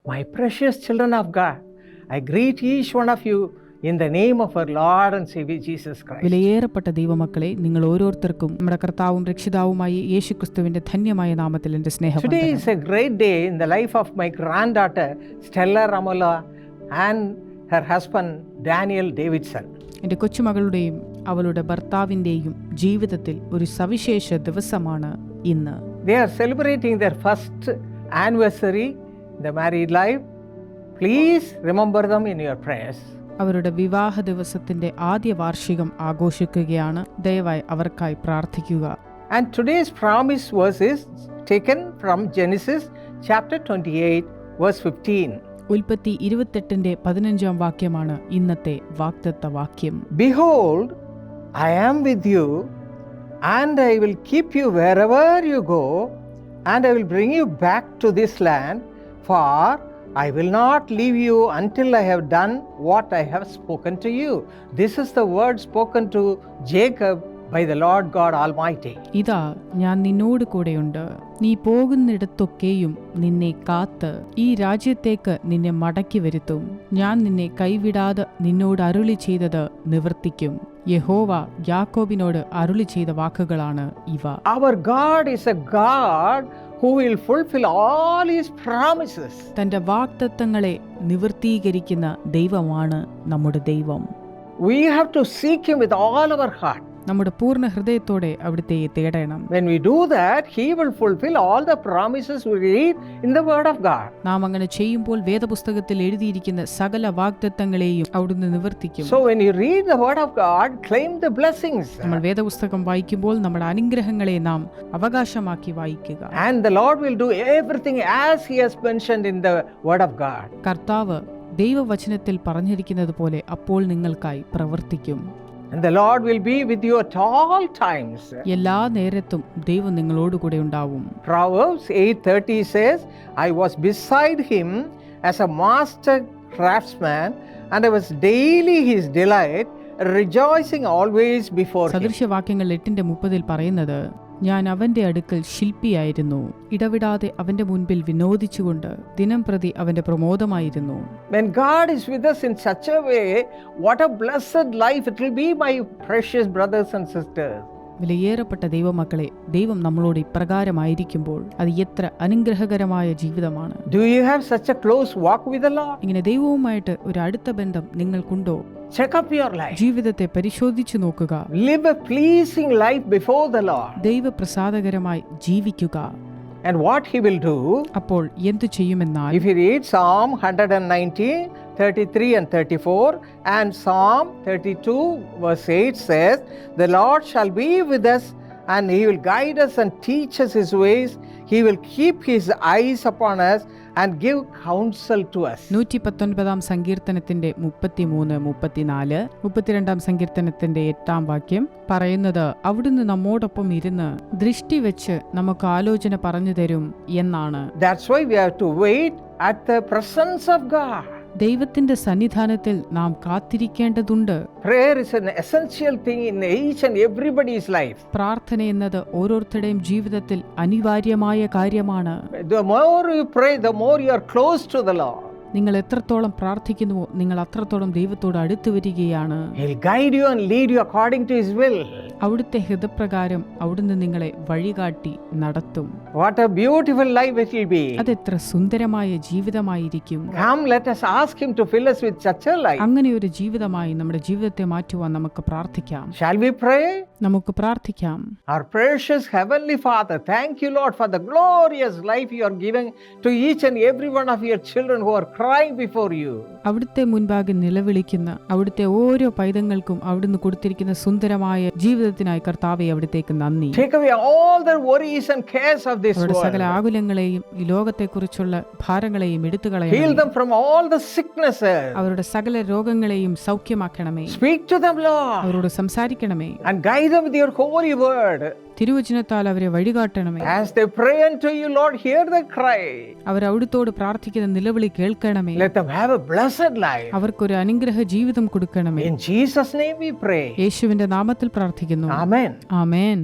My precious children of God, I greet each one of you in the name of our Lord and Savior Jesus Christ. വിലയേറപ്പെട്ട ദൈവമക്കളെ, നിങ്ങൾ ഓരോരുത്തർക്കും നമ്മുടെ കർത്താവും രക്ഷിതാവുമായ യേശുക്രിസ്തുവിന്റെ ധന്യമായ നാമത്തിൽ എൻ്റെ സ്നേഹം. Today is a great day in the life of my granddaughter Stella Ramola and her husband Daniel Davidson. എൻ്റെ കൊച്ചുമകളുടെയും അവളുടെ ഭർത്താവിൻ്റെയും ജീവിതത്തിൽ ഒരു സവിശേഷ ദിവസമാണ് ഇന്ന്. They are celebrating their first anniversary in the married life. Please remember them in your prayers. അവരുടെ വിവാഹ ദിവസത്തിന്റെ ആദ്യ വാർഷികം ആഘോഷിക്കുകയാണ്. ദയവായി അവർക്കായി പ്രാർത്ഥിക്കുക. And today's promise verse is taken from Genesis chapter 28 verse 15. ഉൽപ്പത്തി 28:15 വാക്യമാണ് ഇന്നത്തെ വാഗ്ദത്ത വാക്യം. Behold, I am with you, and I will keep you wherever you go, and I will bring you back to this land, for I will not leave you until I have done what I have spoken to you. This is the word spoken to Jacob by the Lord God Almighty. ഇതാ ഞാൻ നിന്നോട് കൂടെയുണ്ട്, നീ പോകുന്നിടത്തൊക്കെയും നിന്നെ കാത്ത് ഈ രാജ്യത്തേക്ക് നിന്നെ മടക്കി വരുത്തും. ഞാൻ നിന്നെ കൈവിടാതെ നിന്നോട് അരുളി ചെയ്തത് നിവർത്തിക്കും. യഹോവ യാക്കോബിനോട് അരുളി ചെയ്ത വാക്കുകളാണ് ഇവ. Our God is a God who will fulfill all his promises. തന്റെ വാഗ്ദത്തങ്ങളെ നിവർത്തീകരിക്കുന്ന ദൈവമാണ് നമ്മുടെ ദൈവം. We have to seek him with all our heart. നമ്മുടെ പൂർണ്ണ ഹൃദയത്തോടെ അവിടുത്തെ തേടണം. When we do that, he will fulfill all the promises we read in the word of God. നാം അങ്ങനെ ചെയ്യുമ്പോൾ വേദപുസ്തകത്തിൽ എഴുതിയിരിക്കുന്ന സകല വാഗ്ദത്തങ്ങളെയും അവിടുന്ന് നിവർത്തിക്കും. So when you read the word of God, claim the blessings. നമ്മൾ വേദപുസ്തകം വായിക്കുമ്പോൾ നമ്മുടെ അനുഗ്രഹങ്ങളെ നാം അവകാശമാക്കി വായിക്കുക. And the Lord will do everything as he has mentioned in the word of God. കർത്താവ് ദൈവവചനത്തിൽ പറഞ്ഞിരിക്കുന്നത് പോലെ അപ്പോൾ നിങ്ങൾക്കായി പ്രവർത്തിക്കും. And the Lord will be with you at all times. എല്ലാ നേരത്തും ദൈവം നിങ്ങളോടുകൂടെ ഉണ്ടാവും. Proverbs 8:30 says, I was beside him as a master craftsman, and I was daily his delight, rejoicing always before him. സദൃശവാക്യങ്ങൾ 8:30 പറയുന്നത്, ഞാൻ അവന്റെ അടുക്കൽ ശില്പിയായിരുന്നു, ഇടവിടാതെ അവന്റെ മുൻപിൽ വിനോദിച്ചുകൊണ്ട് ദിനം പ്രതി അവന്റെ പ്രമോദമായിരുന്നു. When God is with us in such a way, what a blessed life it will be, my precious brothers and sisters. വിലയേറപ്പെട്ട ദൈവമക്കളെ, ദൈവം നമ്മളോട് ഇപ്രകാരമായിരിക്കുമ്പോൾ അത് എത്ര അനുഗ്രഹകരമായ ജീവിതമാണ്. Do you have such a close walk with the Lord? ഇങ്ങനെ ദൈവവുമായിട്ട് ഒരു അടുത്ത ബന്ധം നിങ്ങൾക്കുണ്ടോ? Check up your life. ജീവിതത്തെ പരിശോധിച്ചു നോക്കുക. Live a pleasing life before the Lord. ദൈവപ്രസാദകരമായി ജീവിക്കുക. And what he will do, അപ്പോൾ എന്തു ചെയ്യുമെന്നാൽ, if you read Psalm 119, 33 and 34, and Psalm 32 verse 8 says, the Lord shall be with us, and he will guide us and teach us his ways. He will keep his eyes upon us and give counsel to us. 119 സങ്കീർത്തനത്തിന്റെ 33, 34, 32 സങ്കീർത്തനത്തിന്റെ 8 വാക്യം പറയുന്നത്, അവിടുന്ന് നമ്മോടൊപ്പം ഇരുന്ന് ദൃഷ്ടി വെച്ച് നമുക്ക് ആലോചന പറഞ്ഞു തരും എന്നാണ്. That's why we have to wait at the presence of God. ദൈവത്തിന്റെ സന്നിധാനത്തിൽ നാം കാത്തിരിക്കേണ്ടതുണ്ട്. Prayer is an essential thing in each and everybody's life. പ്രാർത്ഥന എന്നത് ഓരോരുത്തരുടെയും ജീവിതത്തിൽ അനിവാര്യമായ കാര്യമാണ്. The more you pray, the more you are close to the Lord. നിങ്ങൾ എത്രത്തോളം പ്രാർത്ഥിക്കുന്നുവോ നിങ്ങൾ അത്രത്തോളം ദൈവത്തോട് അടുത്തു വരികയാണ്. He'll guide you and lead you according to his will. അവിടുത്തെ ഹിതപ്രകാരം അവിടുന്ന് നിങ്ങളെ വഴികാട്ടി നടത്തും. What a beautiful life it will be. അതെത്ര സുന്ദരമായ ജീവിതമായിരിക്കും. Come, let us ask him to fill us with such a life. അങ്ങനെ ഒരു ജീവിതമായി നമ്മുടെ ജീവിതത്തെ മാറ്റുവാൻ നമുക്ക് പ്രാർത്ഥിക്കാം. Shall we pray? നമുക്ക് പ്രാർത്ഥിക്കാം. Our precious heavenly Father, thank you Lord for the glorious life you are giving to each and every one of your children who are crying before you. അവിടുത്തെ മുൻപാകെ നിലവിളിക്കുന്ന അവിടുത്തെ ഓരോ പൈതങ്ങൾക്കും അവിടുന്ന് കൊടുത്തിരിക്കുന്ന സുന്ദരമായ ജീവിതത്തിനായി കർത്താവേ അവിടുത്തേക്ക് നന്ദി. Take away all the worries and cares of this world. സകല ആകുലങ്ങളെയും ഈ ലോകത്തെക്കുറിച്ചുള്ള ഭാരങ്ങളെയും എടുത്തു കളയണമേ. Heal them from all the sicknesses. അവരുടെ സകല രോഗങ്ങളെയും സൗഖ്യമാക്കണമേ. Speak to them, Lord. അവരോട് സംസാരിക്കണമേ. And guide them with your holy word. തിരുവചനത്താൽ അവരെ വഴികാട്ടണമേ. As they pray unto you, Lord, hear their cry. അവർ അവിടുത്തോട് പ്രാർത്ഥിക്കുന്ന നിലവിളി കേൾക്കണമേ. Let them have a blessed life. അവർക്കൊരു അനുഗ്രഹ ജീവിതം കൊടുക്കണമേ. In Jesus' name we pray. യേശുവിന്റെ നാമത്തിൽ പ്രാർത്ഥിക്കുന്നു. Amen. ആമേൻ.